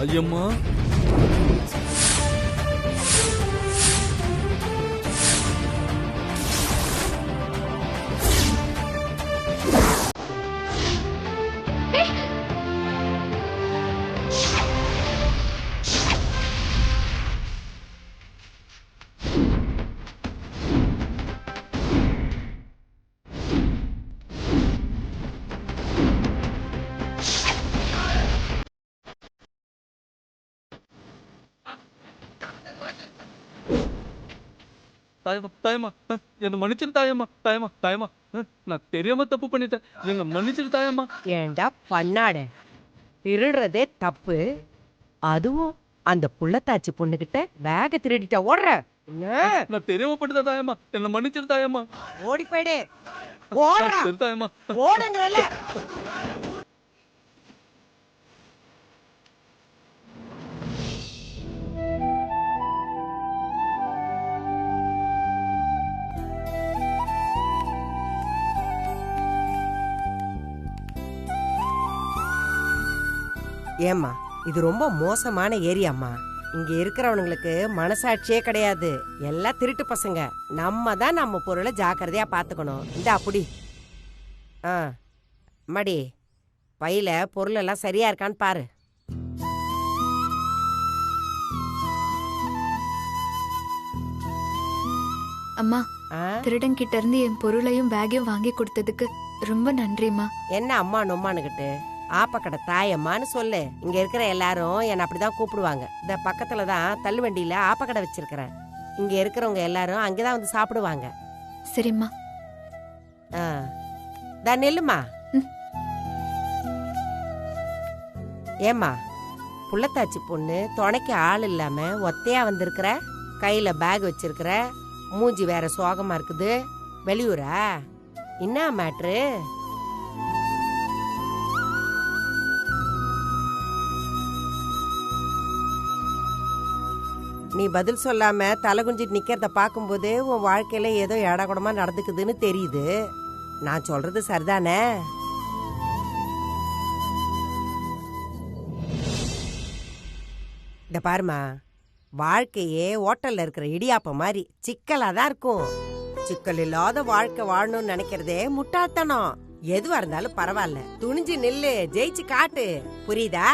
தாயம்மா, தாயம்மா, தாயம்மா, என்ன மன்னிச்சிரு தாயம்மா, தாயம்மா, தாயம்மா, நான் தெரியாம தப்பு பண்ணிட்டேன், என்ன மன்னிச்சிரு தாயம்மா. ஏண்டா பண்ணாட, திருடுறதே தப்பு, அதுவும் அந்த புள்ளத்தாச்சி பொண்ணுகிட்ட பேக திருடிட்ட ஓடுற. நான் தெரியாம பண்ணிட்டேன் தாயம்மா, என்ன மன்னிச்சிரு தாயம்மா. ஓடி போயிடு, ஓடுறா, சரி தாயம்மா. ஓடுங்கறல. ஏம்மா, இது ரொம்ப மோசமான ஏரியாம்மா. இங்க இருக்கிறவனுங்களுக்கு மனசாட்சியே கிடையாது, எல்லாம் திருட்டு பசங்க. நம்ம தான் நம்ம பொருளை ஜாக்கிரதையா பாத்துக்கணும். இந்த அப்படி மடி பையில பொருள் எல்லாம் சரியா இருக்கான்னு பாரு. அம்மா, திருடன் கிட்ட இருந்து என் பொருளையும் பேக்கையும் வாங்கி கொடுத்ததுக்கு ரொம்ப நன்றிம்மா. என்ன அம்மா நொம்மானுகிட்டு, ஆப்பக்கடை தாயம்மான்னு சொல்லு. இங்க இருக்கிற எல்லாரும் என்ன அப்படிதான் கூப்பிடுவாங்க. இந்த பக்கத்துல தான் தள்ளுவண்டியில ஆப்பக்கடை வச்சிருக்கிறேன். இங்க இருக்கிறவங்க எல்லாரும் அங்கதான் வந்து சாப்பிடுவாங்க. சரிம்மா. தான் நெல்லுமா. ஏம்மா, புள்ளத்தாச்சி பொண்ணு துணைக்கு ஆள் இல்லாம ஒத்தையா வந்திருக்கிற, கையில பேக் வச்சிருக்கிற, மூஞ்சி வேற சோகமா இருக்குது. வெளியூரா? என்ன மேட்ரு? நீ பதில் சொல்லாம தலை குஞ்சிட்டு நிக்கிறத பாக்கும்போது உன் வாழ்க்கையில ஏதோ ஏடாகுடமா நடந்துக்குதுன்னு தெரியுது. நான் சொல்றது சரிதானே? இந்த பாருமா, வாழ்க்கையே ஹோட்டல்ல இருக்கிற இடியாப்பம் மாதிரி சிக்கலாதான் இருக்கும். சிக்கல் இல்லாத வாழ்க்கை வாழணும்னு நினைக்கிறதே முட்டாள்தனம். எதுவா இருந்தாலும் பரவாயில்ல, துணிஞ்சு நில்லு, ஜெயிச்சு காட்டு. புரியுதா?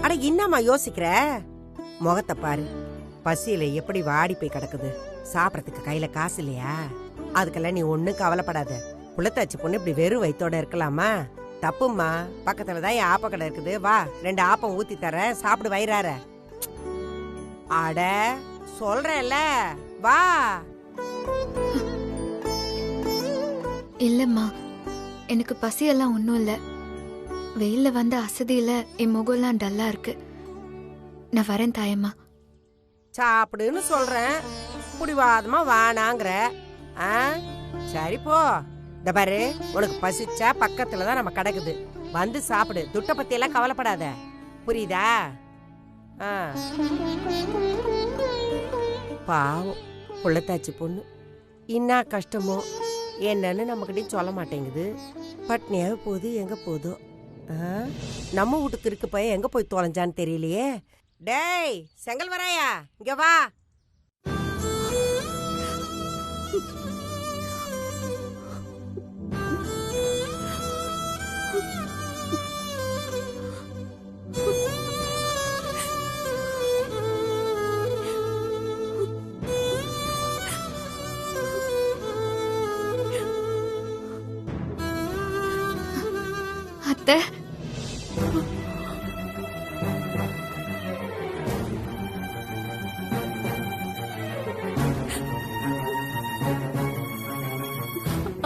அட என்னம்மா யோசிக்கிற? முகத்தை பாரு, பசியில எப்படி வாடி போய் கிடக்குது. சாப்பிடறதுக்கு கையில காசு இல்லையா? அதுக்கெல்லாம் நீ ஒண்ணும் கவலைப்படாத. புள்ளத்தாச்சி பொண்ணு இப்படி வெறும் வயித்தோட இருக்கலாமா? தப்புமா. பக்கத்துலதான் என் ஆப்பக்கடை இருக்குது, வா 2 ஆப்பம் ஊத்தி தரேன், சாப்பிடு வயிறார. அட சொல்றேன்ல, வா. இல்லம்மா, எனக்கு பசியெல்லாம் ஒன்றும் இல்லை. வெயில்ல வந்த அசதியில என் முகம்லாம் டல்லா இருக்கு. நான் வரேன் தாயம்மா. சாப்பிடுன்னு சொல்றேன், புடிவாதமா வானாங்கிற. சரி போ. இந்த பாரு, உனக்கு பசிச்சா பக்கத்துலதான் நம்ம கிடக்குது, வந்து சாப்பிடு. துட்ட பத்தி எல்லாம் கவலைப்படாத, புரியுதா? பாவம் புள்ளத்தாச்சி பொண்ணு, என்ன கஷ்டமோ என்னன்னு நம்மகிட்ட சொல்ல மாட்டேங்குது. பட்னியாக போகுது, எங்க போதோ. நம்ம வீட்டுக்கு இருக்கு போய் எங்க போய் தொலைஞ்சான்னு தெரியலையே. டேய் செங்கல் வராயா, இங்க வா. அத்தை,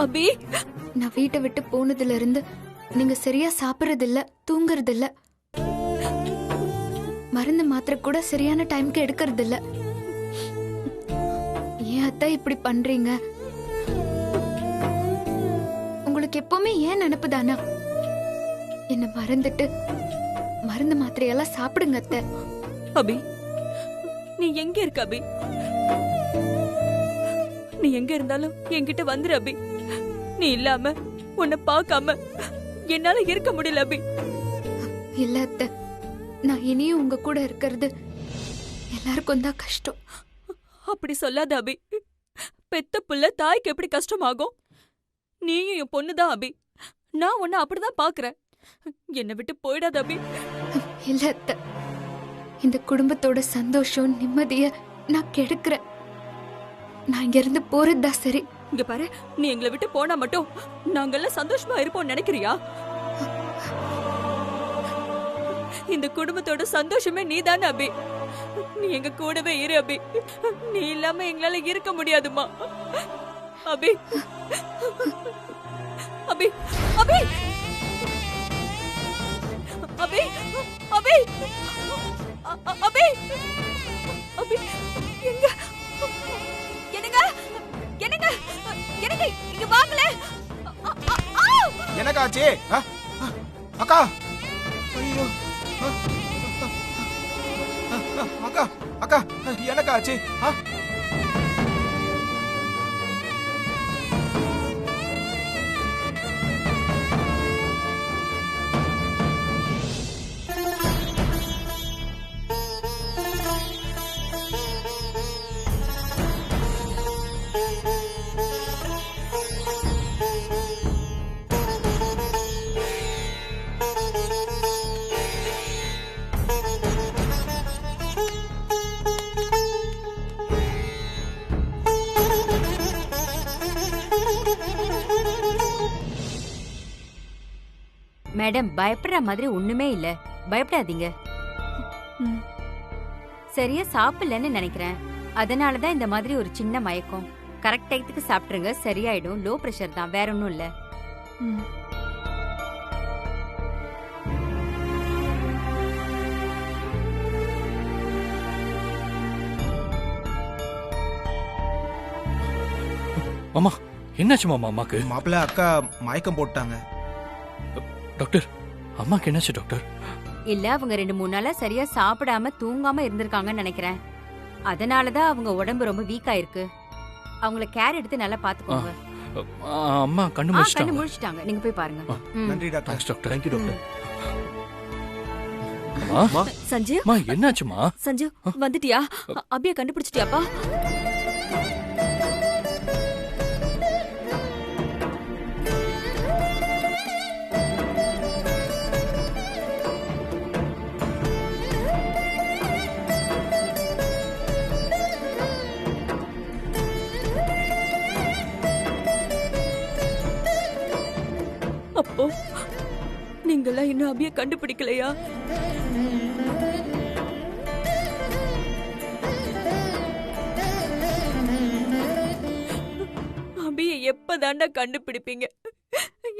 அபி, நான் வீட்டை விட்டு போனதுல இருந்து நீங்க சரியா சாப்பிடுறது இல்ல, தூங்குறது இல்ல, மருந்து மாத்திரை கூட சரியான டைம்க்கு எடுக்கிறது இல்ல. ஏன் அத்தை இப்படி பண்றீங்க? உங்களுக்கு எப்பவுமே ஏன் நினைப்புதானா? என்ன மறந்துட்டு மருந்து மாத்திரையெல்லாம் சாப்பிடுங்க அத்தை. அபி, நீ எங்க இருக்க அபி? நீ எங்க இருந்தாலும் என்கிட்ட வந்துரு அபி. நீ இல்லாம உன்னை பார்க்காம என்னால இருக்க முடியல அபி. இல்ல அத்தை, நான் இனியும் உங்க கூட இருக்கிறது எல்லாருக்கும் தான் கஷ்டம். அப்படி சொல்லாத அபி. பெத்த புள்ள தாய்க்கு எப்படி கஷ்டமாகும்? நீயும் என் பொண்ணுதான் அபி. நான் உன்னை அப்படிதான் பாக்குறேன். என்னை விட்டு போயிடாத அபி. இல்ல அத்தை, இந்த குடும்பத்தோட சந்தோஷம் நிம்மதிய நான் கெடுக்கிறேன். நான் இங்க இருந்து போறதுதான் சரி. இங்க பாரு, நீ எங்களை விட்டு போனா மட்டும் நாங்கெல்லாம் சந்தோஷமா இருப்போம் நினைக்கிறியா? இந்த குடும்பத்தோட சந்தோஷமே நீதானே அபி. நீ எங்க கூடவே இரு அபி. நீ இல்லாம எங்களால இருக்க முடியாதுமா அபி. அபி அபி அபி அபி அபி அபி எங்க என்னங்க என்னங்க என்னங்க இங்க வாங்கல. எனக்காச்சு அக்கா. ஐயோ அக்கா அக்கா எனக்காச்சு. மேடம், பயப்படுற மாதிரி ஒண்ணுமே இல்ல, பயப்படாதீங்க. சரியா சாப்பிடலன்னு நினைக்கிறேன், அதனாலதான் இந்த மாதிரி ஒரு சின்ன மயக்கம். கரெக்ட் டைத்துக்கு சாப்பிட்டுருங்க, சரியாயிடும். லோ பிரஷர் தான், வேற ஒன்றும் இல்ல. மாமா, என்னாச்சு மாமா அம்மாக்கு? மாப்பிள்ள அக்கா மயக்கம் போட்டாங்க. டாக்டர், அம்மாக்கு என்னாச்சு டாக்டர்? இல்ல, அவங்க 2-3 நாளா சரியா சாப்பிடாம தூங்காம இருந்திருக்காங்கன்னு நினைக்கிறேன். அதனாலதான் அவங்க உடம்பு ரொம்ப வீக்கா இருக்கு. அவங்கள கேர் எடுத்து நல்லா பாத்துக்கோங்க. அம்மா கண்ணு கண்ணு முழிச்சிட்டாங்க, நீங்க போய் பாருங்க. நன்றி doctor. Thanks doctor. Thank you doctor. Sanju, என்னாச்சுமா? சஞ்சு வந்துட்டியா? அபிய கண்டுபிடிச்சிட்டியாப்பா? அப்போ நீங்கெல்லாம் இன்னும் அபிய கண்டுபிடிக்கலையா? அபிய எப்பதாண்டா கண்டுபிடிப்பீங்க?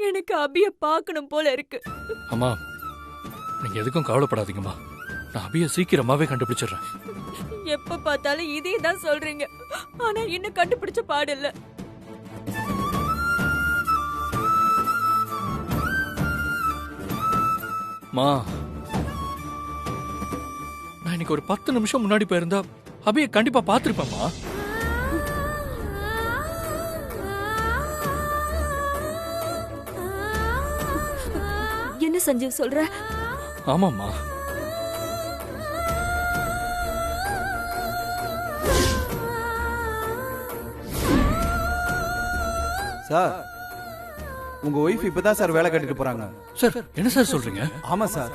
எனக்கு அபிய பார்க்கணும் போல இருக்கு. அம்மா, நீங்க எதுக்கும் கவலைப்படாதீங்கம்மா. நான் அபிய சீக்கிரமாவே கண்டுபிடிச்சிடுறேன். எப்ப பார்த்தாலும் இதே தான் சொல்றீங்க, ஆனா இன்னும் கண்டுபிடிச்ச பாடு இல்ல. நான் இன்னைக்கு ஒரு 10 நிமிஷம் முன்னாடி போயிருந்தா அபிய கண்டிப்பா பாத்துருப்பேம்மா. என்ன சஞ்சீவ் சொல்ற? ஆமாம்மா. சார், உங்க ஒய்ஃப் இப்பதான் சார் வேலை கட்டிட்டு போறாங்க. சார், என்ன சார் சொல்றீங்க? ஆமா சார்,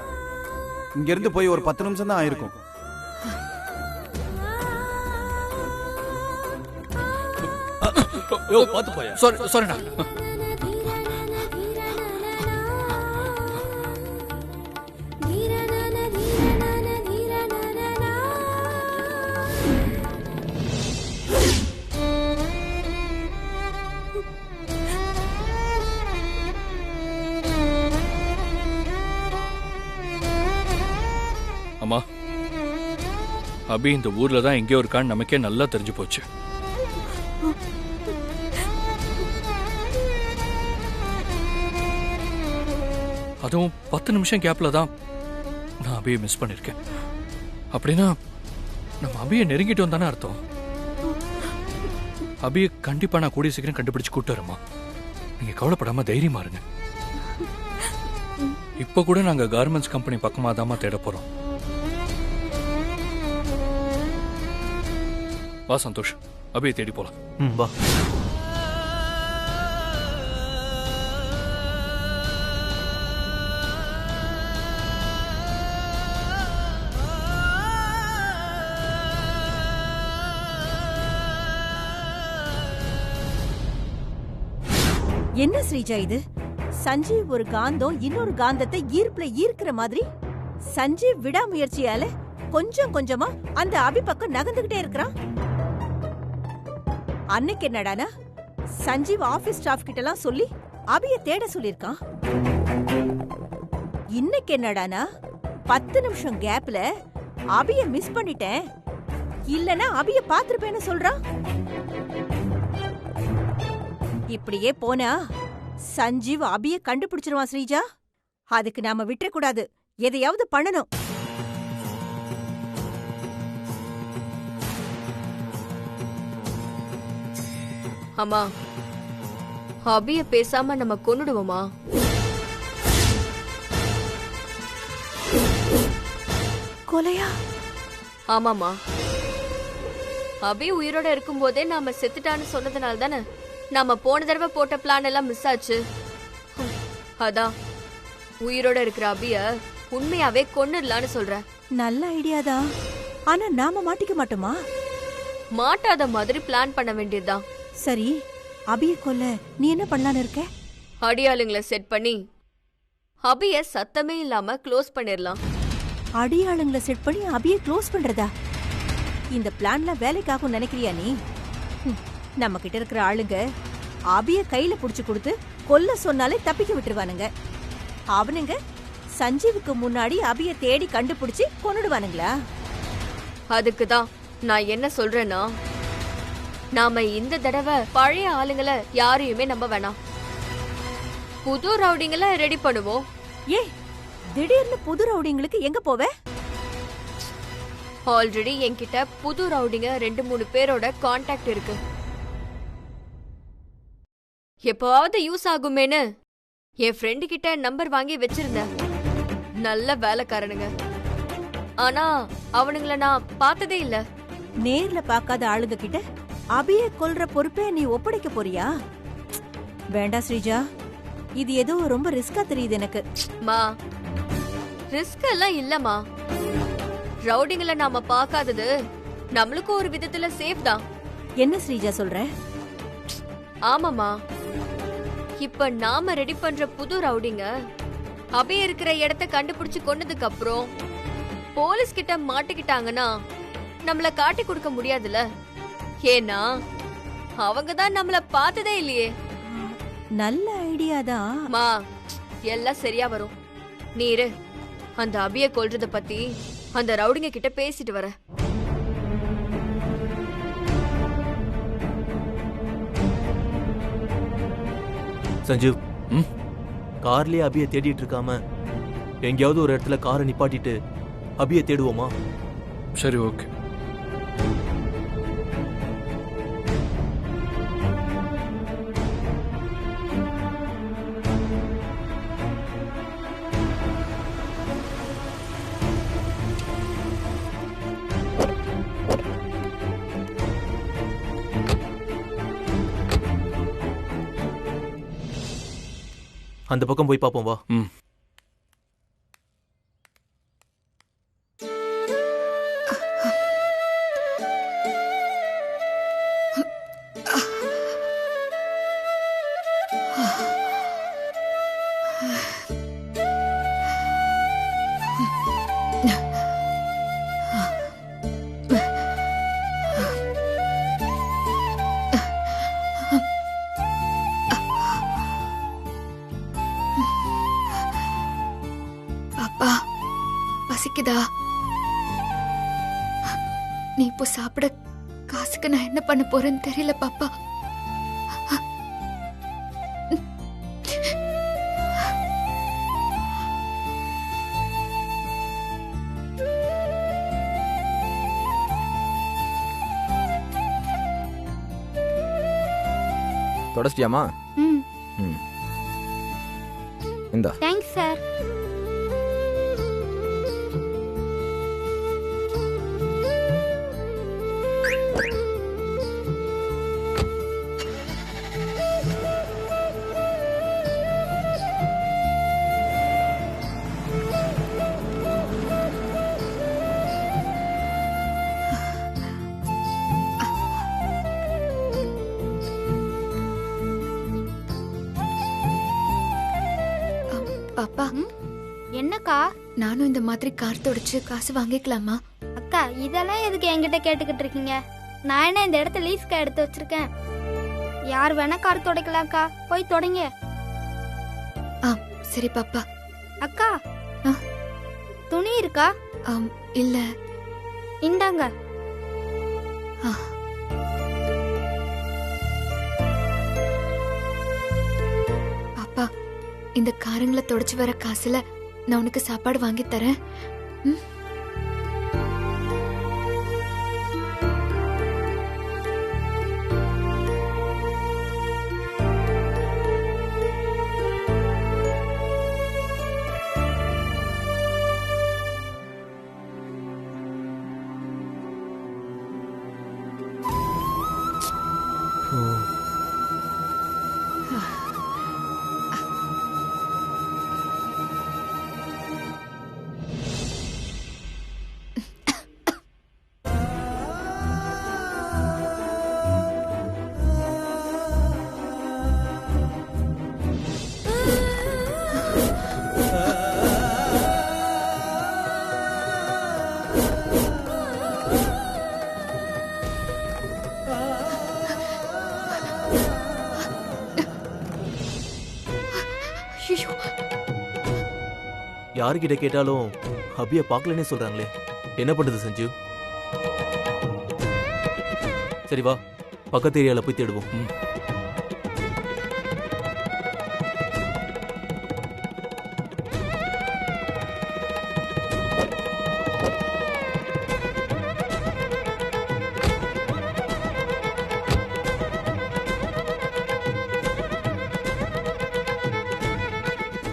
இங்க இருந்து போய் ஒரு 10 நிமிஷம் தான் ஆயிருக்கும். சாரிடா. அம்மா, அபி இந்த ஊர்ல தான் எங்கேயோ இருக்கான்னு நமக்கே நல்லா தெரிஞ்சு போச்சு. அதுவும் 10 நிமிஷம் கேப்ல தான் நான் அபியை மிஸ் பண்ணிருக்கேன். அப்படின்னா நம்ம அபியை நெருங்கிட்டோம் தானே அர்த்தம். அபியை கண்டிப்பா நான் கூடிய சீக்கிரம் கண்டுபிடிச்சு கூட்டு வரேம்மா. நீங்க கவலைப்படாம தைரியமா இருங்க. இப்ப கூட நாங்க கார்மெண்ட்ஸ் கம்பெனி பக்கமா தாமா தேட போறோம். வா சந்தோஷ், அபியை தேடி போலாம். வா. என்ன ஸ்ரீஜா இது? சஞ்சீவ் ஒரு காந்தம் இன்னொரு காந்தத்தை ஈர்ப்புல ஈர்க்கிற மாதிரி சஞ்சீவ் விடாமுயற்சியால கொஞ்சம் கொஞ்சமா அந்த அபி பக்கம் நகர்ந்துகிட்டே இருக்கிறான். அன்னைக்கு என்னடானா சஞ்சீவ் ஆபீஸ் ஸ்டாஃப் கிட்ட எல்லாம் சொல்லி அபிய தேட சொல்லிருக்கான். இன்னைக்கு என்னடானா 10 நிமிஷம் கேப்ல அபிய மிஸ் பண்ணிட்டேன், இல்லனா அபிய பாத்திருப்பேன்னு சொல்றான். இப்படியே போனா சஞ்சீவ் அபிய கண்டுபிடிச்சிருவான் ஸ்ரீஜா. அதுக்கு நாம விட்டுறக்கூடாது, எதையாவது பண்ணணும். அம்மா, அபிய பேசாம நம்ம கொன்னுடுவோமா? கொலையா? ஆமாமா, அபி உயிரோட இருக்கும்போதே நாம செத்துட்டான்னு சொன்னதுனால தானே நாம போன தடவை போட்ட பிளான் எல்லாம் மிஸ் ஆச்சு. அதான் உயிரோட இருக்கிற அபிய உண்மையாவே கொன்னுடலான்னு சொல்றேன். நல்ல ஐடியாதான், ஆனா நாம மாட்டிக்க மாட்டோமா? மாட்டாத மாதிரி பிளான் பண்ண வேண்டியதுதான். சரி, அபிய கொல்ல நீ என்ன பண்ணலான்னு இருக்க? அடியாளுங்களை செட் பண்ணி அபிய சத்தமே இல்லாம க்ளோஸ் பண்ணிடலாம். அடியாளுங்களை செட் பண்ணி அபிய க்ளோஸ் பண்றதா? இந்த பிளான்ல வேலைக்காகும் நினைக்கிறியா நீ? நம்ம கிட்ட இருக்கிற ஆளுங்க அபிய கையில புடிச்சு கொடுத்து கொல்ல சொன்னாலே தப்பிக்க விட்டுருவானுங்க. அவனுங்க சஞ்சீவுக்கு முன்னாடி அபிய தேடி கண்டுபிடிச்சு கொன்னுடுவானுங்களா? அதுக்குதான் நான் என்ன சொல்றேன்னா, நாம இந்த தடவை பழைய ஆளுங்களை யாரையுமே நம்ப வேணாம். புது ரவுடிங்களை ரெடி பண்ணுவோம். ஏ, திடீர்னு புது ரவுடிங்களுக்கு எங்க போவ? ஆல்ரெடி என்கிட்ட புது ரவுடிங்க 2-3 பேரோட கான்டாக்ட் இருக்கு. எப்பவாவது யூஸ் ஆகுமேன்னு என் ஃப்ரெண்டு கிட்ட நம்பர் வாங்கி வச்சிருந்தேன். நல்ல வேலைக்காரனுங்க, ஆனா அவனுங்கள நான் பார்த்ததே இல்ல. நேர்ல பார்க்காத ஆளுங்க கிட்ட அபிய கொல்ற பொறுப்பே நீ ஒப்படைக்க போறியா? வேண்டாம் ஸ்ரீஜா, இது ஏதோ ரொம்ப ரிஸ்கா தெரியுது எனக்கு. மா, ரிஸ்க் எல்லாம் இல்லம்மா. ரவுடிங்களை நாம பார்க்காதது நம்மளுக்கு ஒரு விதத்துல சேஃப் தான். என்ன ஸ்ரீஜா சொல்ற? ஆமாமா, இப்ப நாம ரெடி பண்ற புது ரவுடிங்க அபி இருக்கிற இடத்த கண்டுபிடிச்சு கொன்னதுக்கு அப்புறம் போலீஸ் கிட்ட மாட்டிக்கிட்டாங்கன்னா நம்மள காட்டி கொடுக்க முடியாதுல. ஏன்னா அவங்க தான் நம்மள பார்த்ததே இல்லையே. நல்ல ஐடியா தான். மா, எல்லாம் சரியா வரும். நீரு அந்த அபிய கொல்றத பத்தி அந்த ரவுடிங்க கிட்ட பேசிட்டு வர. சஞ்சீவ், கார்லயே அபிய தேடிட்டு இருக்காம எங்கேயாவது ஒரு இடத்துல காரை நிப்பாட்டிட்டு அபிய தேடுவோமா? சரி, ஓகே. அந்த பக்கம் போய் பாப்போம், வா. பாப்பா, பசிக்குதா? நீ இப்போ சாப்பிட காசுக்கு நான் என்ன பண்ண போறேன்னு தெரியல பாப்பா. தொடச்சிட்டியாமா? ம் ம் இந்தா. Thanks sir. அப்பா என்னக்கா? நானும் இந்த மாதிரி கார் தொடச்சு காசு வாங்கிக்கலாமா? அக்கா இதெல்லாம் எதுக்கு என்கிட்ட கேட்டுக்கிட்டு இருக்கீங்க? நான் என்ன இந்த இடத்த லீஸ்க்கா எடுத்து வச்சிருக்கேன்? யார் வேணா கார் துடைக்கலாம்க்கா, போய் தொடங்க. சரி பாப்பா. அக்கா துணி இருக்கா? இல்ல. இந்தாங்க. பாப்பா, இந்த காரங்களை தொடச்சு வர காசுல நான் உனக்கு சாப்பாடு வாங்கி தரேன். யாருக்கிட்ட கேட்டாலும் அபிய பார்க்கலன்னே சொல்றாங்களே, என்ன பண்றது சஞ்சீவ்? சரி வா, பக்கத்து ஏரியால போய் தேடுவோம்.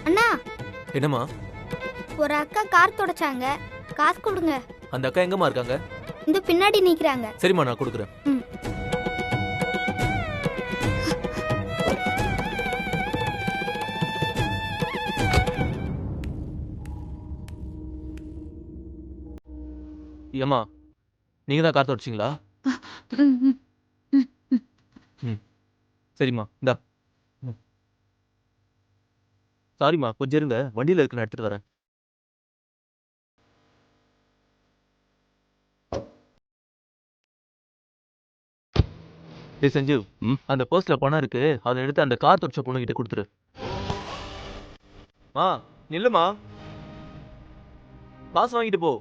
அண்ணா, என்னம்மா? ஒரு அக்கா கார் துடைச்சாங்க, காசு கொடுங்க. அந்த அக்கா எங்கம்மா இருக்காங்க? இந்த பின்னாடி நிக்கிறாங்க. சரிம்மா, நான் கொடுக்குறேன். ஏம்மா, நீங்க தான் கார் தொடச்சிங்களா? சரிம்மா, இந்தா. சாரிம்மா, கொஞ்சம் இருங்க, வண்டியில இருக்கு, நான் எடுத்துட்டு வரேன். சஞ்சீவ், அந்த பர்ஸ்ல பணம் இருக்கு, அதை எடுத்து அந்த கார் தொடச்ச பொண்ணு கிட்ட கொடுத்துரு. மா, நில்லுமா, காசு வாங்கிட்டு போ.